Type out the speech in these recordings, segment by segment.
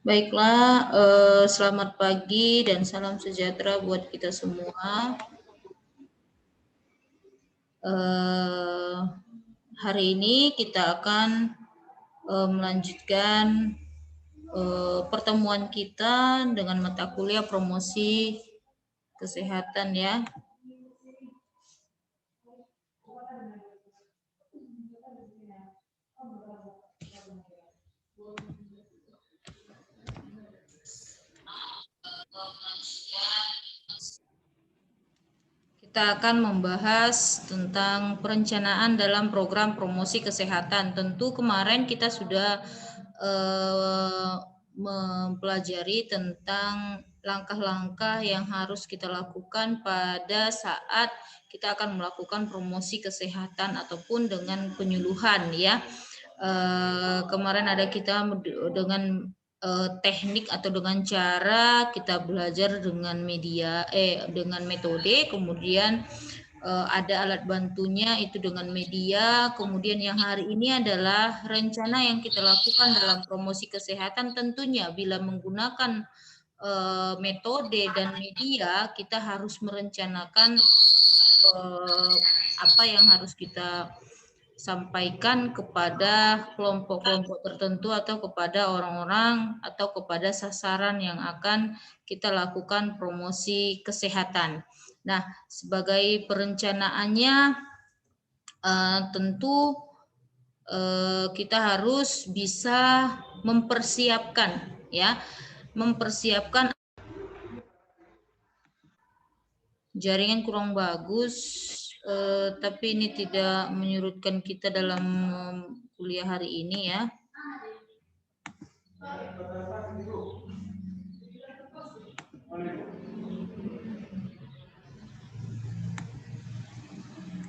Baiklah, selamat pagi dan salam sejahtera buat kita semua. Hari ini kita akan melanjutkan pertemuan kita dengan mata kuliah promosi kesehatan ya. Kita akan membahas tentang perencanaan dalam program promosi kesehatan. Tentu kemarin kita sudah mempelajari tentang langkah-langkah yang harus kita lakukan pada saat kita akan melakukan promosi kesehatan ataupun dengan penyuluhan ya. Kemarin ada kita dengan teknik atau dengan cara kita belajar dengan dengan metode, kemudian ada alat bantunya itu dengan media, kemudian yang hari ini adalah rencana yang kita lakukan dalam promosi kesehatan. Tentunya bila menggunakan metode dan media, kita harus merencanakan apa yang harus kita sampaikan kepada kelompok-kelompok tertentu atau kepada orang-orang atau kepada sasaran yang akan kita lakukan promosi kesehatan. Nah, sebagai perencanaannya tentu kita harus bisa mempersiapkan ya, mempersiapkan. Jaringan kurang bagus, tapi ini tidak menyurutkan kita dalam kuliah hari ini ya.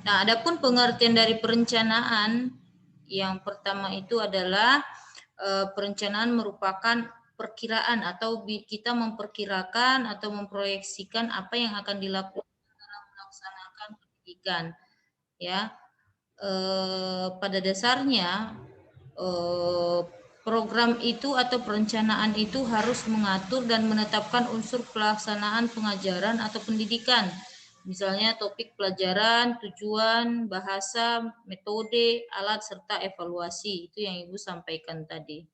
Nah, adapun pengertian dari perencanaan yang pertama itu adalah perencanaan merupakan perkiraan atau kita memperkirakan atau memproyeksikan apa yang akan dilakukan dalam melaksanakan pendidikan ya. Pada dasarnya program itu atau perencanaan itu harus mengatur dan menetapkan unsur pelaksanaan pengajaran atau pendidikan. Misalnya topik pelajaran, tujuan, bahasa, metode, alat, serta evaluasi. Itu yang Ibu sampaikan tadi.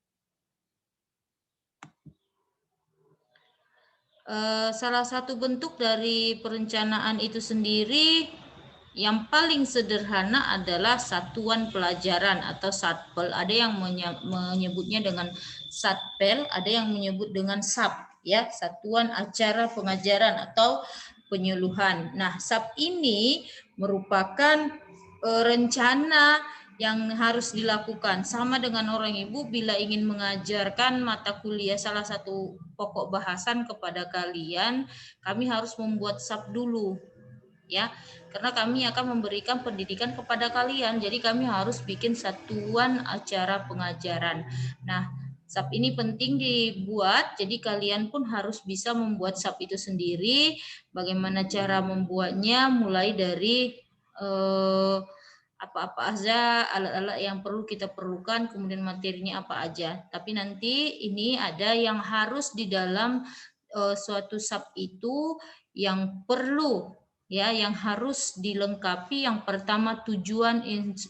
Salah satu bentuk dari perencanaan itu sendiri yang paling sederhana adalah satuan pelajaran atau satpel. Ada yang menyebutnya dengan satpel, ada yang menyebut dengan SAP, ya, satuan acara pengajaran atau penyuluhan. Nah, SAP ini merupakan rencana yang harus dilakukan. Sama dengan orang ibu bila ingin mengajarkan mata kuliah salah satu pokok bahasan kepada kalian, kami harus membuat SAP dulu. Ya, karena kami akan memberikan pendidikan kepada kalian, jadi kami harus bikin satuan acara pengajaran. Nah, SAP ini penting dibuat, jadi kalian pun harus bisa membuat SAP itu sendiri. Bagaimana cara membuatnya, mulai dari apa-apa aja alat-alat yang perlu kita perlukan, kemudian materinya apa aja. Tapi nanti ini ada yang harus di dalam suatu SAP itu yang perlu ya, yang harus dilengkapi. Yang pertama tujuan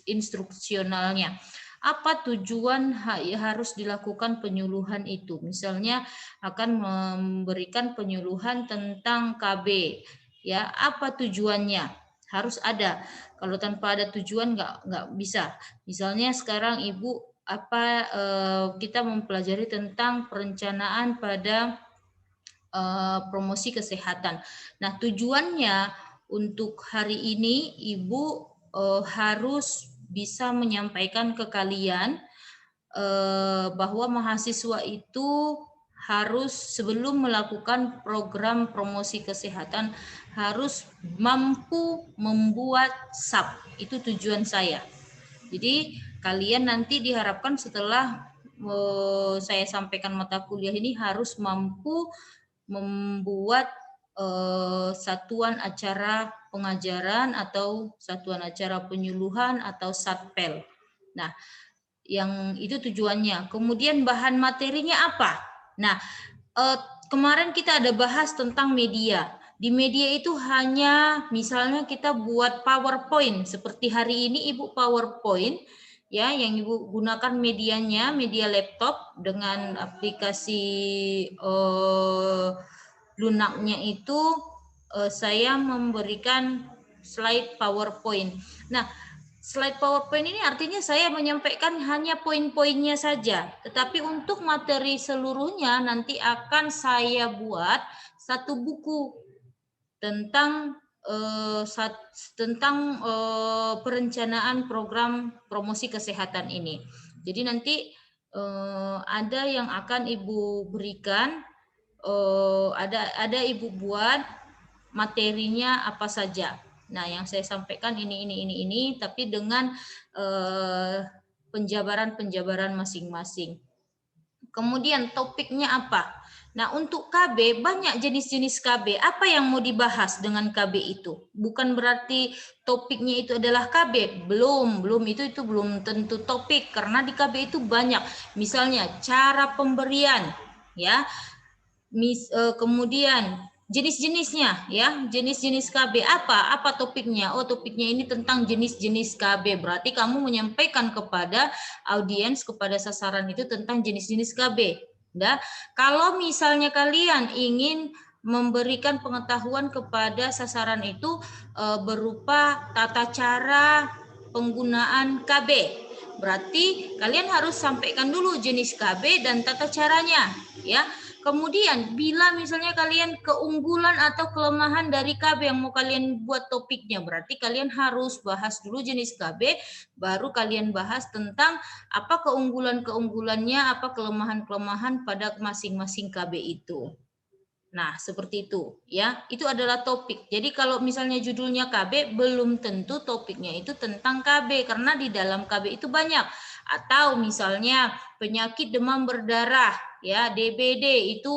instruksionalnya. Apa tujuan harus dilakukan penyuluhan itu? Misalnya akan memberikan penyuluhan tentang KB, ya, apa tujuannya? Harus ada. Kalau tanpa ada tujuan nggak bisa. Misalnya sekarang Ibu kita mempelajari tentang perencanaan pada promosi kesehatan. Nah, tujuannya untuk hari ini Ibu harus bisa menyampaikan ke kalian bahwa mahasiswa itu harus sebelum melakukan program promosi kesehatan harus mampu membuat SAP. Itu tujuan saya. Jadi kalian nanti diharapkan setelah saya sampaikan mata kuliah ini harus mampu membuat satuan acara pengajaran atau satuan acara penyuluhan atau satpel. Nah, yang itu tujuannya. Kemudian bahan materinya apa? Nah, kemarin kita ada bahas tentang media. Di media itu hanya misalnya kita buat PowerPoint seperti hari ini Ibu PowerPoint ya yang Ibu gunakan medianya media laptop dengan aplikasi lunaknya itu saya memberikan slide PowerPoint. Nah, slide PowerPoint ini artinya saya menyampaikan hanya poin-poinnya saja, tetapi untuk materi seluruhnya nanti akan saya buat satu buku tentang perencanaan program promosi kesehatan ini. Jadi nanti ada yang akan Ibu berikan, ada Ibu buat materinya apa saja. Nah, yang saya sampaikan ini, tapi dengan penjabaran masing-masing. Kemudian topiknya apa? Nah, untuk KB banyak jenis-jenis KB. Apa yang mau dibahas dengan KB itu? Bukan berarti topiknya itu adalah KB. Belum itu belum tentu topik karena di KB itu banyak. Misalnya cara pemberian, ya. Kemudian jenis-jenisnya ya, jenis-jenis KB apa topiknya? Oh, topiknya ini tentang jenis-jenis KB. Berarti kamu menyampaikan kepada audiens, kepada sasaran itu tentang jenis-jenis KB. Nah, kalau misalnya kalian ingin memberikan pengetahuan kepada sasaran itu berupa tata cara penggunaan KB. Berarti kalian harus sampaikan dulu jenis KB dan tata caranya, ya. Kemudian bila misalnya kalian keunggulan atau kelemahan dari KB yang mau kalian buat topiknya, berarti kalian harus bahas dulu jenis KB, baru kalian bahas tentang apa keunggulan-keunggulannya, apa kelemahan-kelemahan pada masing-masing KB itu. Nah, seperti itu ya. Itu adalah topik. Jadi kalau misalnya judulnya KB, belum tentu topiknya itu tentang KB karena di dalam KB itu banyak. Atau misalnya penyakit demam berdarah ya, DBD itu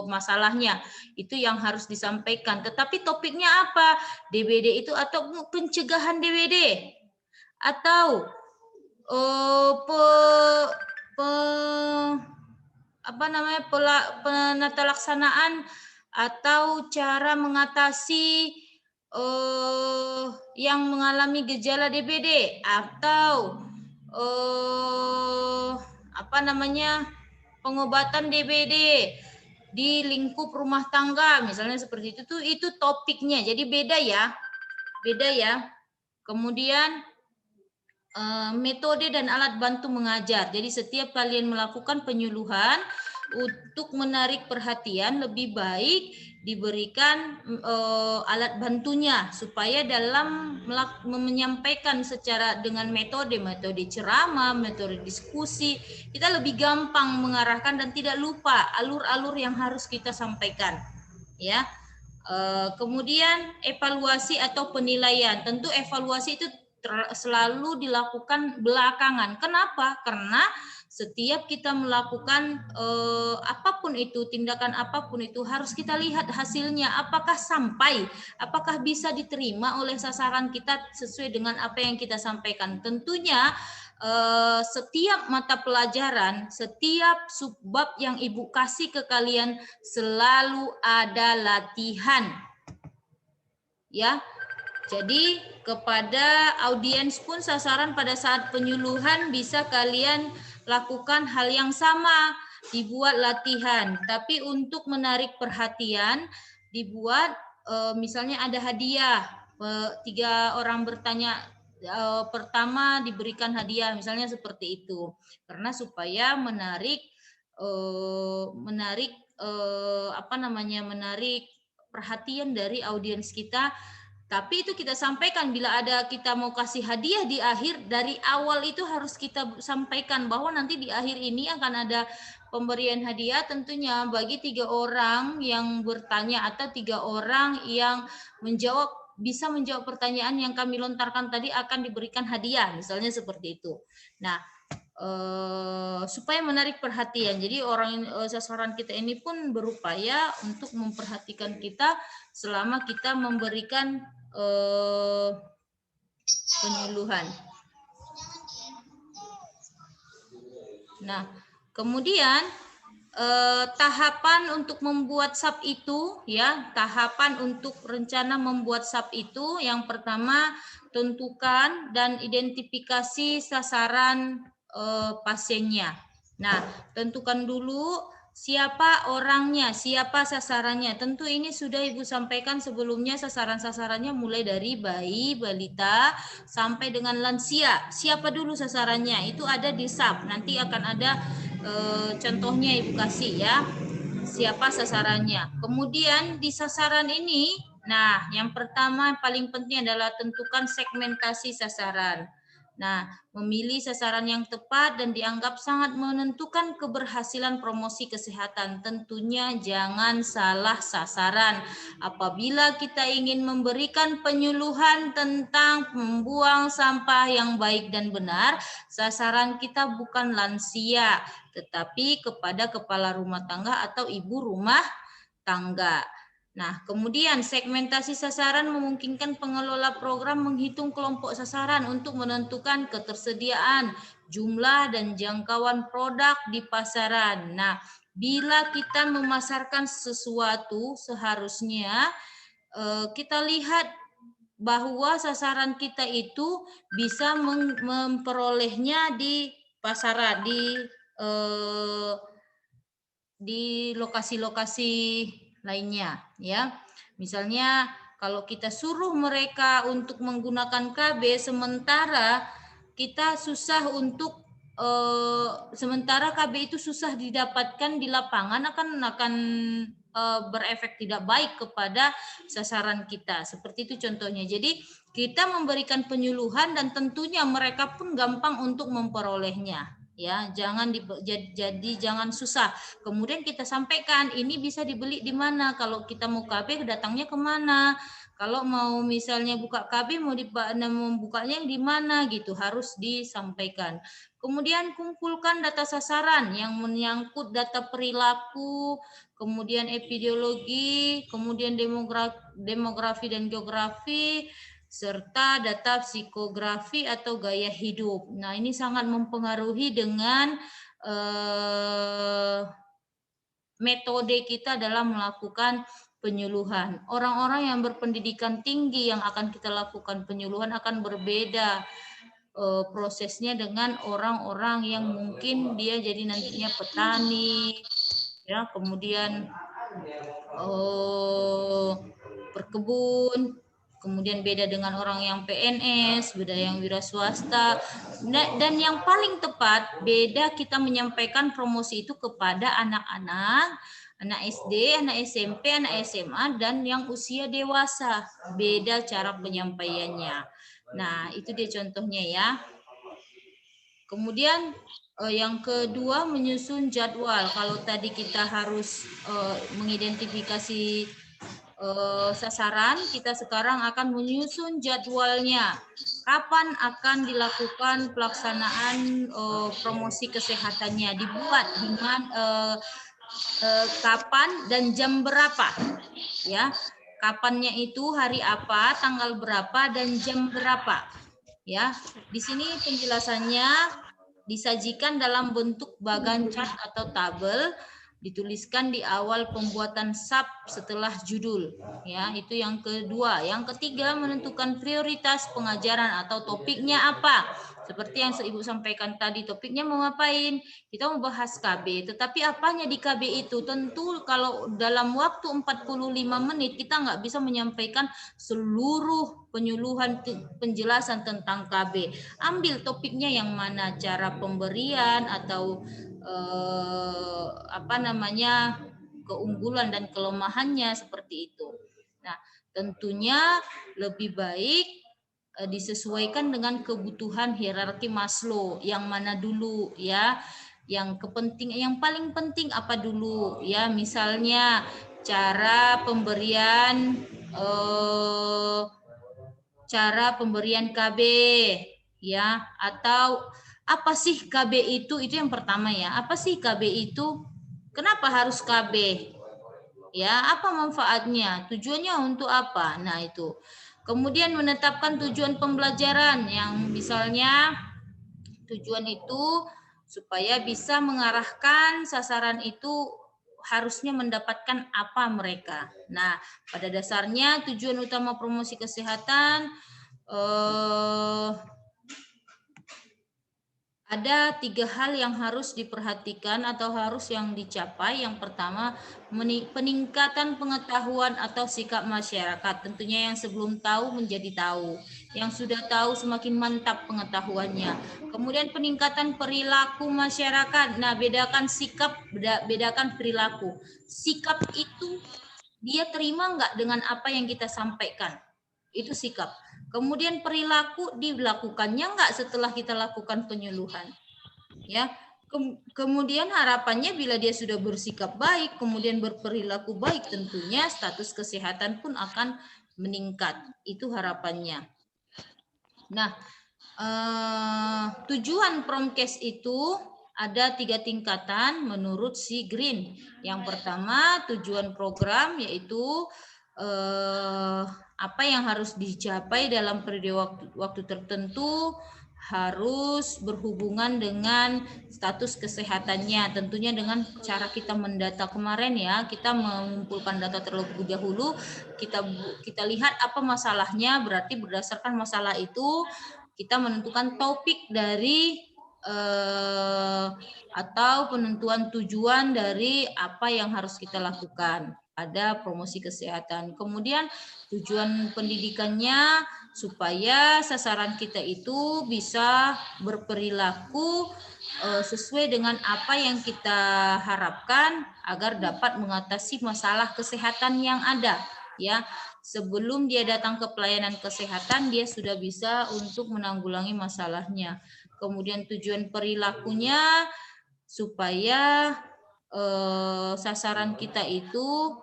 masalahnya itu yang harus disampaikan. Tetapi topiknya apa? DBD itu atau pencegahan DBD atau penata laksanaan atau cara mengatasi yang mengalami gejala DBD atau pengobatan DBD di lingkup rumah tangga misalnya seperti itu topiknya. Jadi beda ya. Kemudian metode dan alat bantu mengajar. Jadi setiap kalian melakukan penyuluhan untuk menarik perhatian lebih baik diberikan alat bantunya supaya dalam menyampaikan secara dengan metode ceramah, metode diskusi, kita lebih gampang mengarahkan dan tidak lupa alur-alur yang harus kita sampaikan. Ya. Kemudian evaluasi atau penilaian. Tentu evaluasi itu selalu dilakukan belakangan. Kenapa? Karena setiap kita melakukan apapun itu, tindakan apapun itu harus kita lihat hasilnya. Apakah sampai, apakah bisa diterima oleh sasaran kita sesuai dengan apa yang kita sampaikan. Tentunya setiap mata pelajaran, setiap subbab yang Ibu kasih ke kalian selalu ada latihan. Ya. Jadi kepada audiens pun sasaran pada saat penyuluhan bisa kalian lakukan hal yang sama, dibuat latihan. Tapi untuk menarik perhatian dibuat misalnya ada hadiah, 3 orang bertanya pertama diberikan hadiah misalnya seperti itu. Karena supaya menarik perhatian dari audiens kita. Tapi itu kita sampaikan bila ada kita mau kasih hadiah di akhir, dari awal itu harus kita sampaikan bahwa nanti di akhir ini akan ada pemberian hadiah tentunya bagi 3 orang yang bertanya atau 3 orang yang bisa menjawab pertanyaan yang kami lontarkan tadi akan diberikan hadiah, misalnya seperti itu. Nah, supaya menarik perhatian. Jadi sasaran kita ini pun berupaya untuk memperhatikan kita selama kita memberikan penyuluhan. Nah, Kemudian tahapan untuk membuat SAP itu, ya, tahapan untuk rencana membuat SAP itu, yang pertama tentukan dan identifikasi sasaran pasiennya. Nah, tentukan dulu siapa orangnya, siapa sasarannya. Tentu ini sudah Ibu sampaikan sebelumnya, sasaran-sasarannya mulai dari bayi, balita, sampai dengan lansia. Siapa dulu sasarannya? Itu ada di SAP. Nanti akan ada contohnya Ibu kasih ya. Siapa sasarannya. Kemudian di sasaran ini, nah yang pertama paling penting adalah tentukan segmentasi sasaran. Nah, memilih sasaran yang tepat dan dianggap sangat menentukan keberhasilan promosi kesehatan. Tentunya jangan salah sasaran. Apabila kita ingin memberikan penyuluhan tentang membuang sampah yang baik dan benar, sasaran kita bukan lansia, tetapi kepada kepala rumah tangga atau ibu rumah tangga. Nah, kemudian segmentasi sasaran memungkinkan pengelola program menghitung kelompok sasaran untuk menentukan ketersediaan, jumlah, dan jangkauan produk di pasaran. Nah, bila kita memasarkan sesuatu, seharusnya kita lihat bahwa sasaran kita itu bisa memperolehnya di pasaran, di lokasi-lokasi lainnya, ya. Misalnya kalau kita suruh mereka untuk menggunakan KB, sementara kita susah untuk sementara KB itu susah didapatkan di lapangan, akan berefek tidak baik kepada sasaran kita. Seperti itu contohnya. Jadi kita memberikan penyuluhan dan tentunya mereka pun gampang untuk memperolehnya. Ya, jadi jangan susah. Kemudian kita sampaikan ini bisa dibeli di mana. Kalau kita mau KB datangnya kemana? Kalau mau misalnya buka KB mau membukanya di mana gitu, harus disampaikan. Kemudian kumpulkan data sasaran yang menyangkut data perilaku, kemudian epidemiologi, kemudian demografi dan geografi, serta data psikografi atau gaya hidup. Nah, ini sangat mempengaruhi dengan metode kita dalam melakukan penyuluhan. Orang-orang yang berpendidikan tinggi yang akan kita lakukan penyuluhan akan berbeda prosesnya dengan orang-orang yang mungkin dia jadi nantinya petani, ya, kemudian berkebun, kemudian beda dengan orang yang PNS, beda yang wira swasta, dan yang paling tepat beda kita menyampaikan promosi itu kepada anak-anak, anak SD, anak SMP, anak SMA, dan yang usia dewasa, beda cara penyampaiannya. Nah, itu dia contohnya ya. Kemudian yang kedua menyusun jadwal. Kalau tadi kita harus mengidentifikasi sasaran, kita sekarang akan menyusun jadwalnya. Kapan akan dilakukan pelaksanaan promosi kesehatannya? Dibuat dengan kapan dan jam berapa? Ya, kapannya itu hari apa, tanggal berapa, dan jam berapa? Ya, di sini penjelasannya disajikan dalam bentuk bagan chart atau tabel, dituliskan di awal pembuatan SAP setelah judul. Ya, itu yang kedua. Yang ketiga, menentukan prioritas pengajaran atau topiknya apa. Seperti yang Ibu sampaikan tadi, topiknya mau ngapain? Kita mau bahas KB, tetapi apanya di KB itu? Tentu kalau dalam waktu 45 menit kita nggak bisa menyampaikan seluruh penyuluhan penjelasan tentang KB. Ambil topiknya yang mana, cara pemberian atau keunggulan dan kelemahannya seperti itu. Nah, tentunya lebih baik disesuaikan dengan kebutuhan hierarki Maslow, yang mana dulu ya, yang paling penting apa dulu ya, misalnya cara pemberian KB ya, atau apa sih KB itu yang pertama ya, apa sih KB itu, kenapa harus KB ya, apa manfaatnya, tujuannya untuk apa. Nah, itu kemudian menetapkan tujuan pembelajaran, yang misalnya tujuan itu supaya bisa mengarahkan sasaran itu harusnya mendapatkan apa mereka. Nah, pada dasarnya tujuan utama promosi kesehatan ada 3 hal yang harus diperhatikan atau harus yang dicapai. Yang pertama, peningkatan pengetahuan atau sikap masyarakat. Tentunya yang sebelum tahu menjadi tahu. Yang sudah tahu semakin mantap pengetahuannya. Kemudian peningkatan perilaku masyarakat. Nah, bedakan sikap, bedakan perilaku. Sikap itu dia terima nggak dengan apa yang kita sampaikan. Itu sikap. Kemudian perilaku dilakukannya nggak setelah kita lakukan penyuluhan, ya. Kemudian harapannya bila dia sudah bersikap baik, kemudian berperilaku baik, tentunya status kesehatan pun akan meningkat. Itu harapannya. Nah, tujuan Promkes itu ada 3 tingkatan menurut si Green. Yang pertama, tujuan program yaitu apa yang harus dicapai dalam periode waktu tertentu harus berhubungan dengan status kesehatannya. Tentunya dengan cara kita mendata kemarin ya, kita mengumpulkan data terlebih dahulu, kita lihat apa masalahnya, berarti berdasarkan masalah itu kita menentukan topik dari atau penentuan tujuan dari apa yang harus kita lakukan. Ada promosi kesehatan. Kemudian tujuan pendidikannya supaya sasaran kita itu bisa berperilaku sesuai dengan apa yang kita harapkan agar dapat mengatasi masalah kesehatan yang ada, ya. Sebelum dia datang ke pelayanan kesehatan, dia sudah bisa untuk menanggulangi masalahnya. Kemudian tujuan perilakunya supaya sasaran kita itu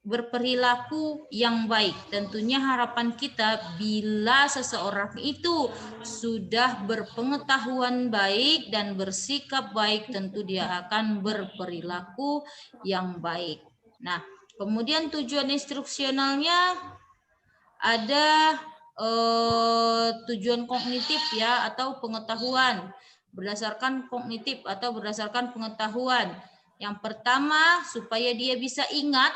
berperilaku yang baik. Tentunya harapan kita bila seseorang itu sudah berpengetahuan baik dan bersikap baik, tentu dia akan berperilaku yang baik. Nah, kemudian tujuan instruksionalnya ada tujuan kognitif ya, atau pengetahuan berdasarkan kognitif atau berdasarkan pengetahuan. Yang pertama, supaya dia bisa ingat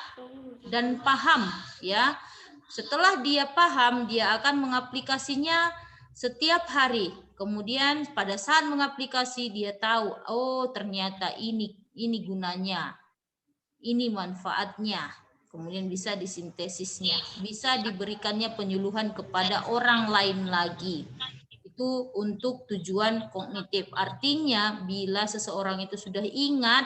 dan paham ya. Setelah dia paham, dia akan mengaplikasinya setiap hari. Kemudian pada saat mengaplikasi dia tahu, oh ternyata ini gunanya, ini manfaatnya. Kemudian bisa disintesisnya, bisa diberikannya penyuluhan kepada orang lain lagi. Itu untuk tujuan kognitif. Artinya bila seseorang itu sudah ingat,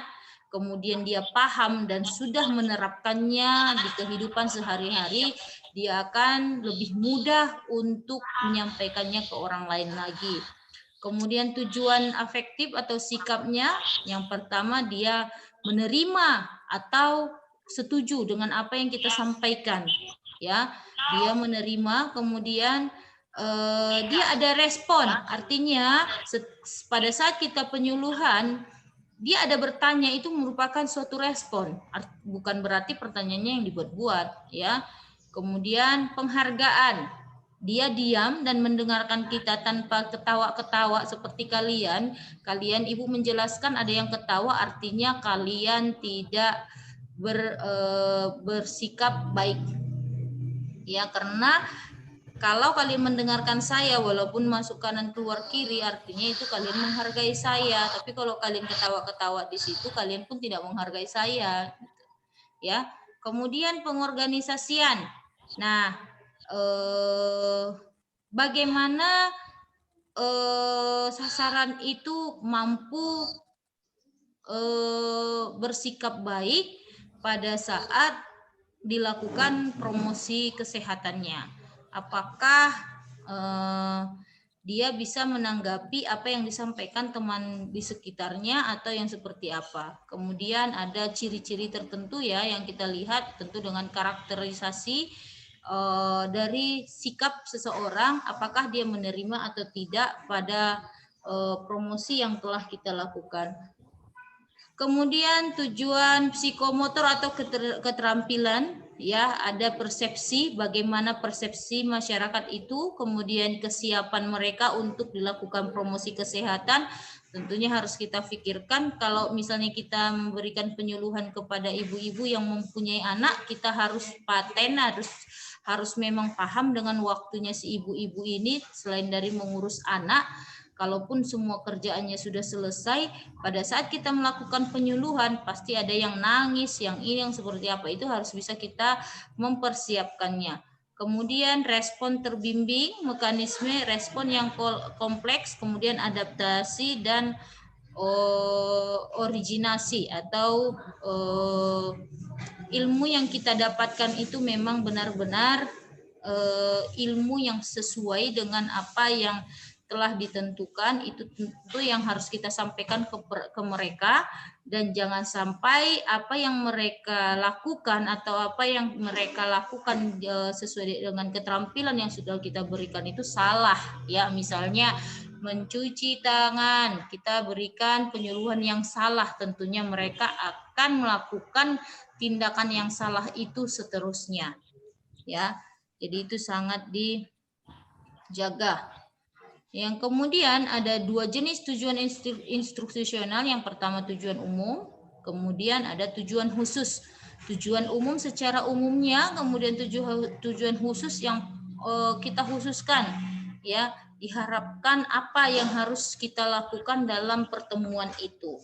kemudian dia paham dan sudah menerapkannya di kehidupan sehari-hari, dia akan lebih mudah untuk menyampaikannya ke orang lain lagi. Kemudian tujuan afektif atau sikapnya, yang pertama dia menerima atau setuju dengan apa yang kita sampaikan, ya. Dia menerima, kemudian dia ada respon. Artinya pada saat kita penyuluhan, dia ada bertanya, itu merupakan suatu respon, bukan berarti pertanyaannya yang dibuat-buat, ya. Kemudian penghargaan, dia diam dan mendengarkan kita tanpa ketawa-ketawa seperti kalian Ibu menjelaskan ada yang ketawa, artinya kalian tidak bersikap baik ya, karena kalau kalian mendengarkan saya walaupun masuk kanan keluar kiri, artinya itu kalian menghargai saya. Tapi kalau kalian ketawa-ketawa di situ, kalian pun tidak menghargai saya, ya. Kemudian pengorganisasian. Nah, bagaimana sasaran itu mampu bersikap baik pada saat dilakukan promosi kesehatannya. Apakah dia bisa menanggapi apa yang disampaikan teman di sekitarnya atau yang seperti apa. Kemudian ada ciri-ciri tertentu ya yang kita lihat, tentu dengan karakterisasi dari sikap seseorang, apakah dia menerima atau tidak pada promosi yang telah kita lakukan. Kemudian tujuan psikomotor atau keterampilan, ya, ada persepsi, bagaimana persepsi masyarakat itu, kemudian kesiapan mereka untuk dilakukan promosi kesehatan. Tentunya harus kita pikirkan kalau misalnya kita memberikan penyuluhan kepada ibu-ibu yang mempunyai anak, kita harus paten, harus memang paham dengan waktunya si ibu-ibu ini. Selain dari mengurus anak, kalaupun semua kerjaannya sudah selesai, pada saat kita melakukan penyuluhan pasti ada yang nangis, yang ini, yang seperti apa, itu harus bisa kita mempersiapkannya. Kemudian respon terbimbing, mekanisme respon yang kompleks, kemudian adaptasi dan originasi atau ilmu yang kita dapatkan itu memang benar-benar ilmu yang sesuai dengan apa yang telah ditentukan, itu tentu yang harus kita sampaikan ke mereka, dan jangan sampai apa yang mereka lakukan atau apa yang mereka lakukan sesuai dengan keterampilan yang sudah kita berikan itu salah, ya. Misalnya mencuci tangan, kita berikan penyuluhan yang salah, tentunya mereka akan melakukan tindakan yang salah itu seterusnya, ya. Jadi itu sangat dijaga. Yang kemudian ada dua jenis tujuan instruksional. Yang pertama tujuan umum, kemudian ada tujuan khusus. Tujuan umum secara umumnya, kemudian tujuan khusus yang kita khususkan, ya, diharapkan apa yang harus kita lakukan dalam pertemuan itu,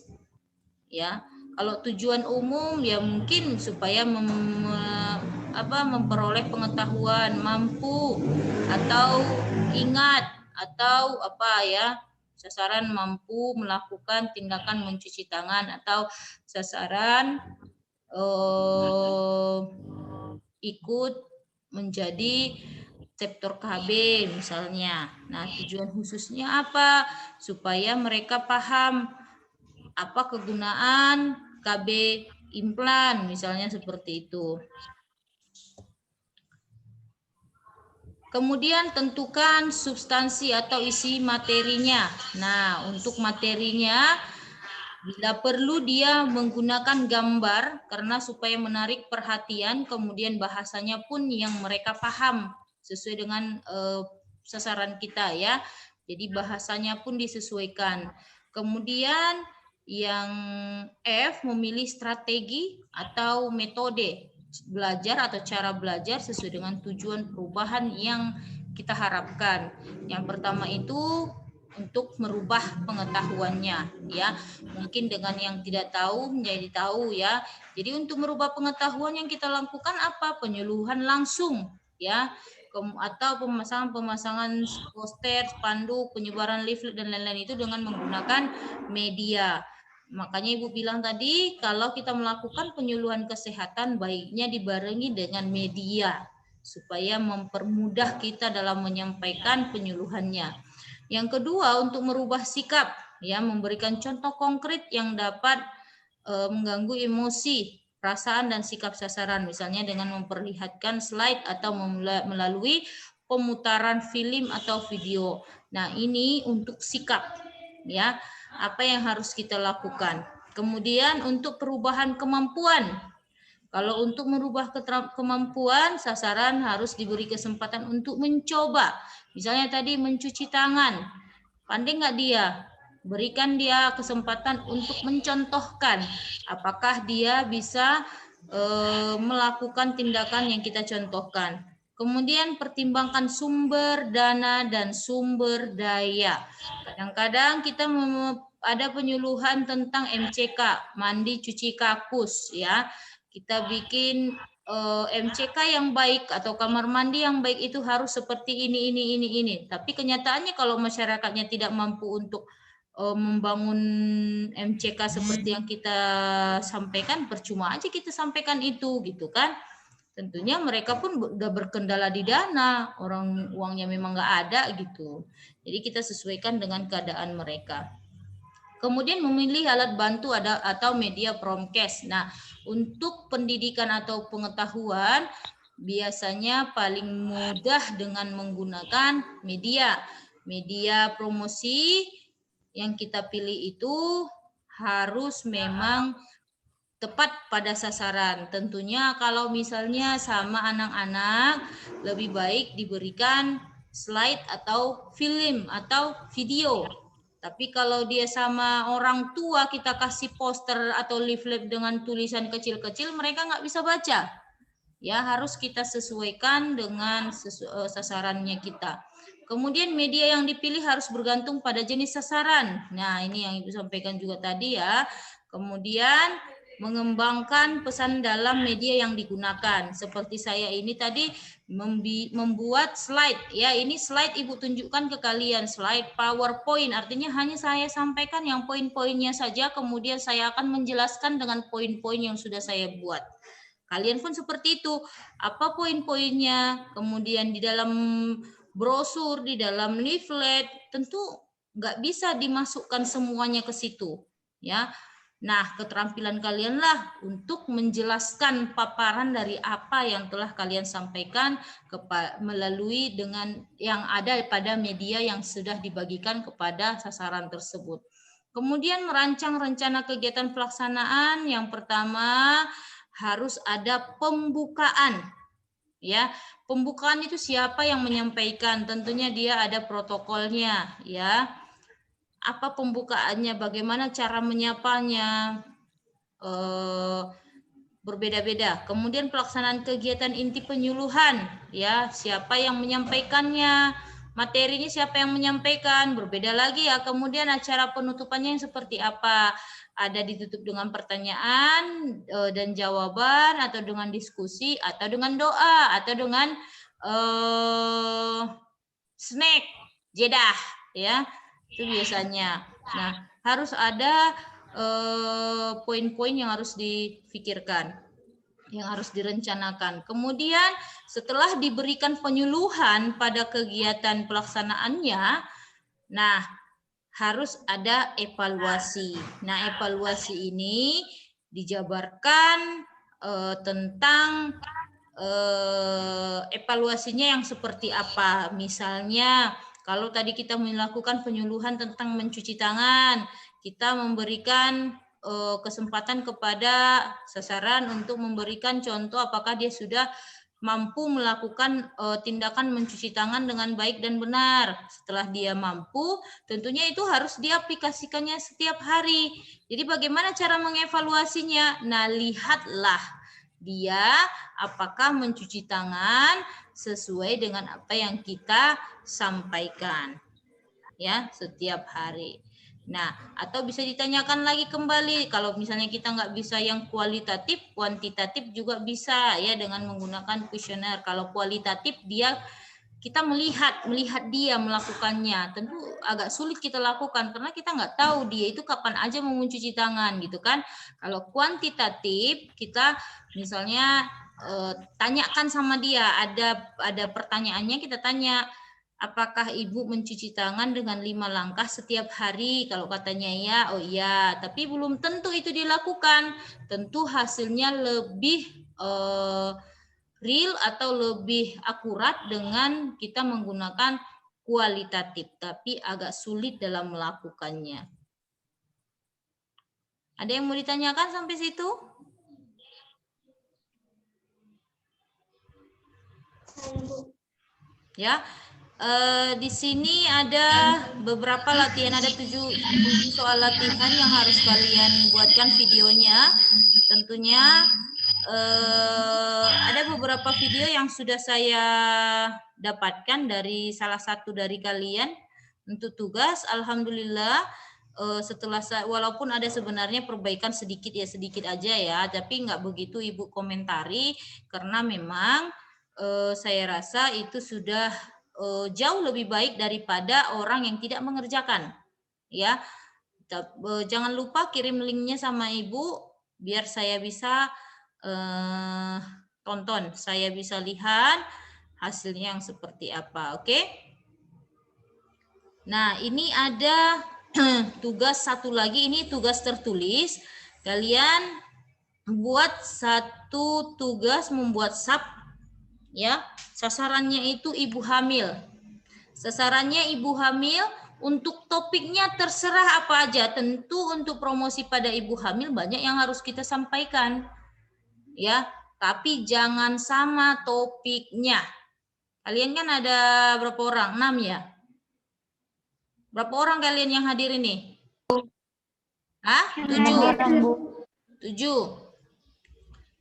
ya. Kalau tujuan umum ya mungkin supaya memperoleh pengetahuan, mampu atau ingat, atau apa ya, sasaran mampu melakukan tindakan mencuci tangan, atau sasaran ikut menjadi sektor KB misalnya. Nah, tujuan khususnya apa? Supaya mereka paham apa kegunaan KB implan, misalnya seperti itu. Kemudian tentukan substansi atau isi materinya. Nah, untuk materinya bila perlu dia menggunakan gambar karena supaya menarik perhatian, kemudian bahasanya pun yang mereka paham sesuai dengan sasaran kita, ya. Jadi bahasanya pun disesuaikan. Kemudian yang F, memilih strategi atau metode belajar atau cara belajar sesuai dengan tujuan perubahan yang kita harapkan. Yang pertama itu untuk merubah pengetahuannya, ya. Mungkin dengan yang tidak tahu menjadi tahu, ya. Jadi untuk merubah pengetahuan yang kita lakukan apa? Penyuluhan langsung, ya. Atau pemasangan poster, spanduk, penyebaran leaflet dan lain-lain itu dengan menggunakan media. Makanya Ibu bilang tadi, kalau kita melakukan penyuluhan kesehatan, baiknya dibarengi dengan media, supaya mempermudah kita dalam menyampaikan penyuluhannya. Yang kedua, untuk merubah sikap, ya, memberikan contoh konkret yang dapat mengganggu emosi, perasaan, dan sikap sasaran, misalnya dengan memperlihatkan slide atau melalui pemutaran film atau video. Nah, ini untuk sikap, ya. Apa yang harus kita lakukan. Kemudian untuk perubahan kemampuan. Kalau untuk merubah kemampuan, sasaran harus diberi kesempatan untuk mencoba. Misalnya tadi mencuci tangan. Pandai nggak dia? Berikan dia kesempatan untuk mencontohkan. Apakah dia bisa melakukan tindakan yang kita contohkan. Kemudian pertimbangkan sumber dana dan sumber daya. Kadang-kadang kita ada penyuluhan tentang MCK, mandi cuci kakus, ya. Kita bikin MCK yang baik atau kamar mandi yang baik itu harus seperti ini. Tapi kenyataannya kalau masyarakatnya tidak mampu untuk membangun MCK seperti yang kita sampaikan, percuma aja kita sampaikan itu, gitu kan. Tentunya mereka pun udah berkendala di dana, orang uangnya memang nggak ada gitu. Jadi kita sesuaikan dengan keadaan mereka. Kemudian memilih alat bantu atau media promkes. Nah, untuk pendidikan atau pengetahuan biasanya paling mudah dengan menggunakan media. Media promosi yang kita pilih itu harus memang tepat pada sasaran. Tentunya kalau misalnya sama anak-anak lebih baik diberikan slide atau film atau video. Tapi kalau dia sama orang tua kita kasih poster atau leaflet dengan tulisan kecil-kecil, mereka nggak bisa baca. Ya, harus kita sesuaikan dengan sasarannya kita. Kemudian media yang dipilih harus bergantung pada jenis sasaran. Nah, ini yang Ibu sampaikan juga tadi ya. Kemudian mengembangkan pesan dalam media yang digunakan. Seperti saya ini tadi membuat slide. Ya, ini slide Ibu tunjukkan ke kalian. Slide PowerPoint. Artinya hanya saya sampaikan yang poin-poinnya saja. Kemudian saya akan menjelaskan dengan poin-poin yang sudah saya buat. Kalian pun seperti itu. Apa poin-poinnya? Kemudian di dalam brosur, di dalam leaflet, tentu nggak bisa dimasukkan semuanya ke situ. Ya, nah, keterampilan kalianlah untuk menjelaskan paparan dari apa yang telah kalian sampaikan melalui dengan yang ada pada media yang sudah dibagikan kepada sasaran tersebut. Kemudian merancang rencana kegiatan pelaksanaan. Yang pertama harus ada pembukaan. Ya, pembukaan itu siapa yang menyampaikan? Tentunya dia ada protokolnya, ya. Apa pembukaannya, bagaimana cara menyapanya, berbeda-beda. Kemudian pelaksanaan kegiatan inti penyuluhan, ya, siapa yang menyampaikannya, materinya siapa yang menyampaikan, berbeda lagi ya. Kemudian acara penutupannya yang seperti apa, ada ditutup dengan pertanyaan dan jawaban, atau dengan diskusi, atau dengan doa, atau dengan snack, jedah, ya. Itu biasanya. Nah, harus ada poin-poin yang harus dipikirkan, yang harus direncanakan. Kemudian setelah diberikan penyuluhan pada kegiatan pelaksanaannya, nah harus ada evaluasi. Nah, evaluasi ini dijabarkan tentang evaluasinya yang seperti apa. Misalnya kalau tadi kita melakukan penyuluhan tentang mencuci tangan, kita memberikan kesempatan kepada sasaran untuk memberikan contoh apakah dia sudah mampu melakukan tindakan mencuci tangan dengan baik dan benar. Setelah dia mampu, tentunya itu harus diaplikasikannya setiap hari. Jadi bagaimana cara mengevaluasinya? Nah, lihatlah dia apakah mencuci tangan sesuai dengan apa yang kita sampaikan, ya, setiap hari. Nah, atau bisa ditanyakan lagi kembali, kalau misalnya kita nggak bisa yang kualitatif, kuantitatif juga bisa, ya, dengan menggunakan kuesioner. Kalau kualitatif dia kita melihat dia melakukannya, tentu agak sulit kita lakukan karena kita nggak tahu dia itu kapan aja mau mencuci tangan, gitu kan. Kalau kuantitatif kita misalnya tanyakan sama dia, ada pertanyaannya, kita tanya, apakah ibu mencuci tangan dengan 5 langkah setiap hari? Kalau katanya ya, oh iya, tapi belum tentu itu dilakukan. Tentu hasilnya lebih real atau lebih akurat dengan kita menggunakan kualitatif, tapi agak sulit dalam melakukannya. Ada yang mau ditanyakan sampai situ? Ya, di sini ada beberapa latihan, ada 7 soal latihan yang harus kalian buatkan videonya. Tentunya ada beberapa video yang sudah saya dapatkan dari salah satu dari kalian untuk tugas. Alhamdulillah setelah walaupun ada sebenarnya perbaikan sedikit aja ya, tapi nggak begitu Ibu komentari karena memang saya rasa itu sudah jauh lebih baik daripada orang yang tidak mengerjakan, ya. Jangan lupa kirim linknya sama Ibu biar saya bisa tonton, saya bisa lihat hasilnya yang seperti apa. Oke? Nah, ini ada tugas satu lagi, ini tugas tertulis. Kalian buat satu tugas membuat sub, ya. Sasarannya itu ibu hamil. Sasarannya ibu hamil Untuk topiknya terserah apa aja. Tentu untuk promosi pada ibu hamil banyak yang harus kita sampaikan. Ya, tapi jangan sama topiknya. Kalian kan ada berapa orang? 6 ya? Berapa orang kalian yang hadir ini? Hah? 7. 7.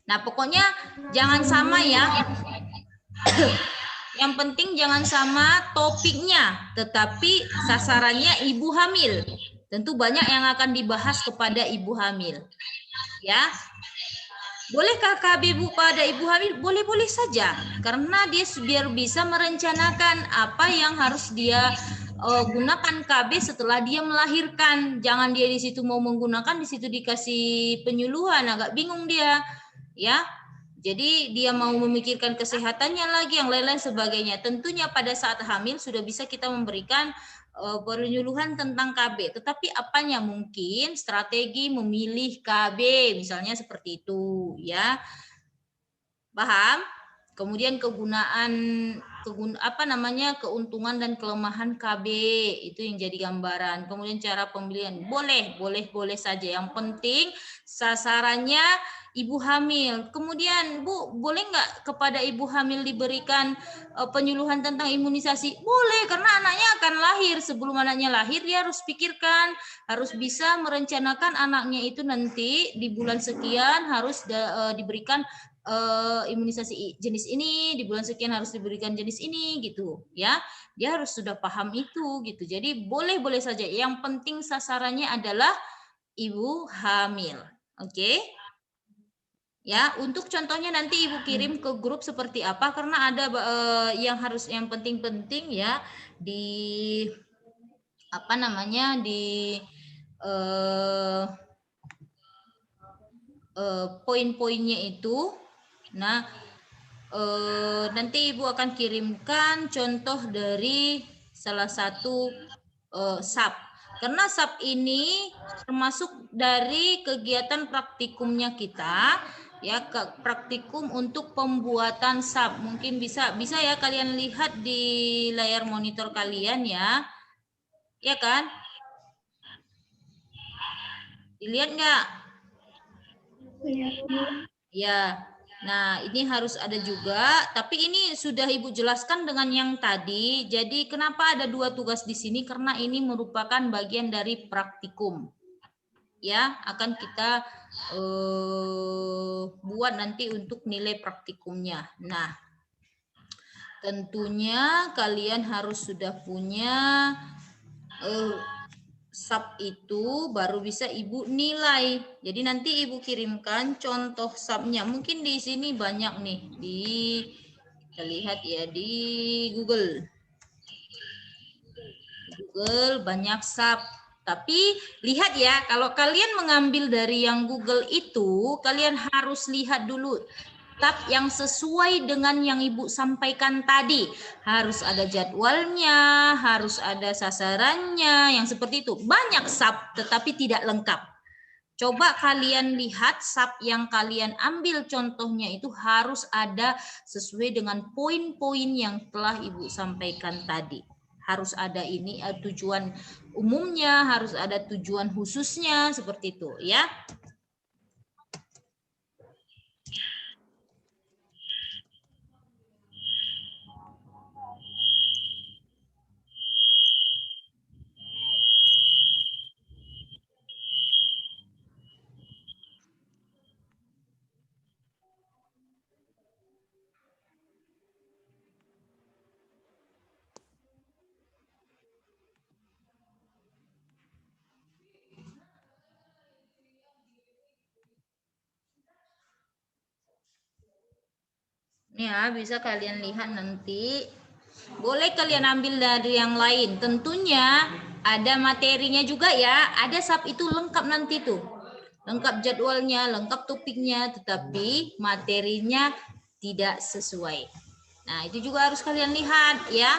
Nah, pokoknya jangan sama ya. Yang penting jangan sama topiknya, tetapi sasarannya ibu hamil. Tentu banyak yang akan dibahas kepada ibu hamil. Ya. Bolehkah KB Bu pada ibu hamil? Boleh-boleh saja. Karena dia biar bisa merencanakan apa yang harus dia gunakan KB setelah dia melahirkan. Jangan dia di situ mau menggunakan, di situ dikasih penyuluhan, agak bingung dia. Ya. Jadi dia mau memikirkan kesehatannya lagi, yang lain-lain sebagainya. Tentunya pada saat hamil sudah bisa kita memberikan penyuluhan tentang KB. Tetapi apanya mungkin strategi memilih KB, misalnya seperti itu, ya. Paham? Kemudian keuntungan dan kelemahan KB itu yang jadi gambaran. Kemudian cara pembelian boleh saja. Yang penting sasarannya ibu hamil. Kemudian Bu, boleh nggak kepada ibu hamil diberikan penyuluhan tentang imunisasi? Boleh, karena anaknya akan lahir. Sebelum anaknya lahir dia harus pikirkan, harus bisa merencanakan anaknya itu nanti di bulan sekian harus diberikan imunisasi jenis ini, di bulan sekian harus diberikan jenis ini gitu ya. Dia harus sudah paham itu gitu. Jadi boleh saja. Yang penting sasarannya adalah ibu hamil. Oke? Ya, untuk contohnya nanti Ibu kirim ke grup seperti apa, karena ada yang penting-penting ya di poin-poinnya itu. Nah, nanti Ibu akan kirimkan contoh dari salah satu SAP. Karena SAP ini termasuk dari kegiatan praktikumnya kita, ya, praktikum untuk pembuatan SAP. Mungkin bisa ya kalian lihat di layar monitor kalian ya. Ya kan? Dilihat nggak? Ya. Nah, ini harus ada juga, tapi ini sudah Ibu jelaskan dengan yang tadi. Jadi, kenapa ada 2 tugas di sini? Karena ini merupakan bagian dari praktikum. Ya, akan kita buat nanti untuk nilai praktikumnya. Nah, tentunya kalian harus sudah punya SAP itu baru bisa Ibu nilai. Jadi nanti Ibu kirimkan contoh SAP-nya. Mungkin di sini banyak nih, kita lihat ya di Google. Google banyak SAP. Tapi lihat ya, kalau kalian mengambil dari yang Google itu, kalian harus lihat dulu SAP yang sesuai dengan yang Ibu sampaikan tadi. Harus ada jadwalnya, harus ada sasarannya, yang seperti itu. Banyak SAP, tetapi tidak lengkap. Coba kalian lihat SAP yang kalian ambil contohnya itu harus ada sesuai dengan poin-poin yang telah Ibu sampaikan tadi. Harus ada ini tujuan umumnya, harus ada tujuan khususnya, seperti itu ya. Ya, bisa kalian lihat nanti. Boleh kalian ambil dari yang lain. Tentunya ada materinya juga ya. Ada SAP itu lengkap nanti tuh. Lengkap jadwalnya, lengkap topiknya, tetapi materinya tidak sesuai. Nah, itu juga harus kalian lihat ya.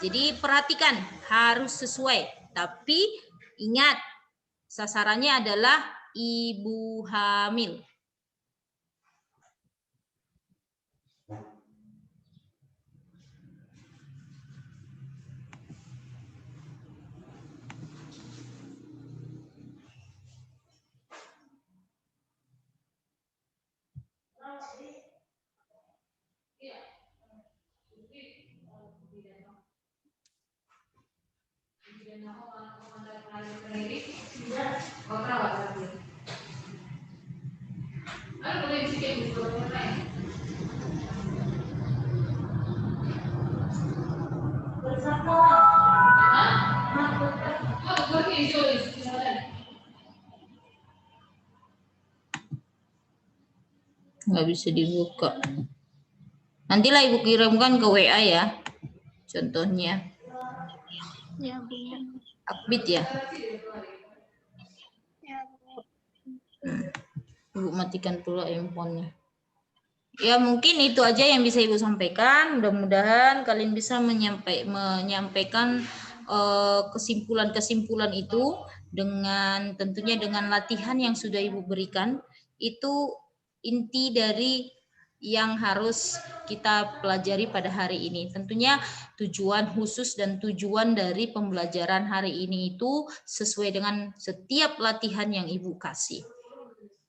Jadi perhatikan, harus sesuai. Tapi ingat, sasarannya adalah ibu hamil. Nggak bisa dibuka. Nantilah Ibu kirimkan ke WA ya, contohnya. Ya, Bu. Akbit ya. Ya, Bu. Ibu matikan pula handphonenya. Ya mungkin itu aja yang bisa Ibu sampaikan. Mudah-mudahan kalian bisa menyampaikan kesimpulan-kesimpulan itu dengan tentunya dengan latihan yang sudah Ibu berikan. Itu inti dari yang harus kita pelajari pada hari ini. Tentunya tujuan khusus dan tujuan dari pembelajaran hari ini itu sesuai dengan setiap latihan yang Ibu kasih.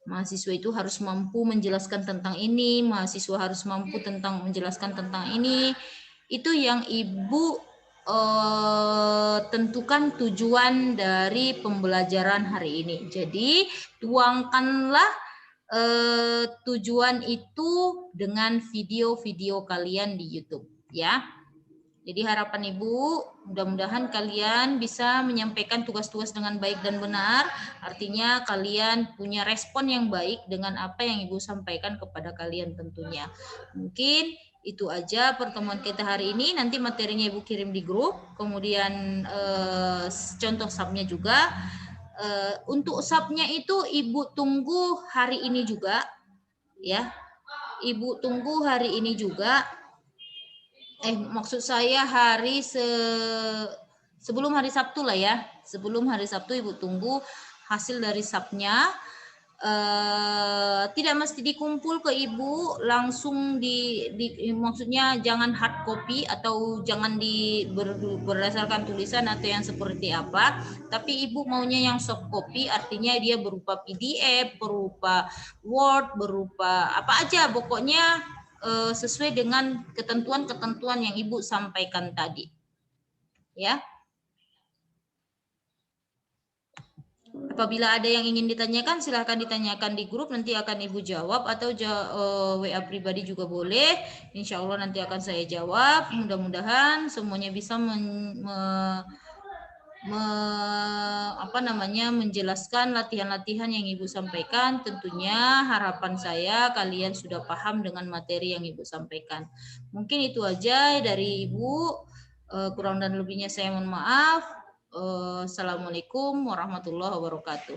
Mahasiswa itu harus mampu menjelaskan tentang ini, mahasiswa harus mampu menjelaskan tentang ini. Itu yang Ibu tentukan tujuan dari pembelajaran hari ini. Jadi tuangkanlah tujuan itu dengan video-video kalian di YouTube, ya. Jadi harapan Ibu, mudah-mudahan kalian bisa menyampaikan tugas-tugas dengan baik dan benar. Artinya kalian punya respon yang baik dengan apa yang Ibu sampaikan kepada kalian tentunya. Mungkin itu aja pertemuan kita hari ini. Nanti materinya Ibu kirim di grup. Kemudian contoh subnya juga. Untuk subnya itu Ibu tunggu hari ini juga. Ya, Ibu tunggu hari ini juga. Maksud saya sebelum hari Sabtu lah ya. Sebelum hari Sabtu Ibu tunggu hasil dari subnya. Tidak mesti dikumpul ke Ibu langsung maksudnya jangan hard copy atau jangan berdasarkan tulisan atau yang seperti apa, tapi Ibu maunya yang soft copy, artinya dia berupa PDF, berupa Word, berupa apa aja pokoknya sesuai dengan ketentuan-ketentuan yang Ibu sampaikan tadi. Ya. Apabila ada yang ingin ditanyakan, silahkan ditanyakan di grup, nanti akan Ibu jawab, atau WA pribadi juga boleh. Insya Allah nanti akan saya jawab. Mudah-mudahan semuanya bisa menjelaskan latihan-latihan yang Ibu sampaikan. Tentunya harapan saya kalian sudah paham dengan materi yang Ibu sampaikan. Mungkin itu aja dari Ibu. Kurang dan lebihnya saya mohon maaf. Assalamualaikum warahmatullahi wabarakatuh.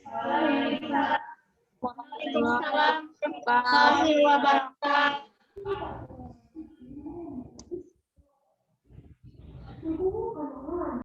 Waalaikumsalam warahmatullahi wabarakatuh.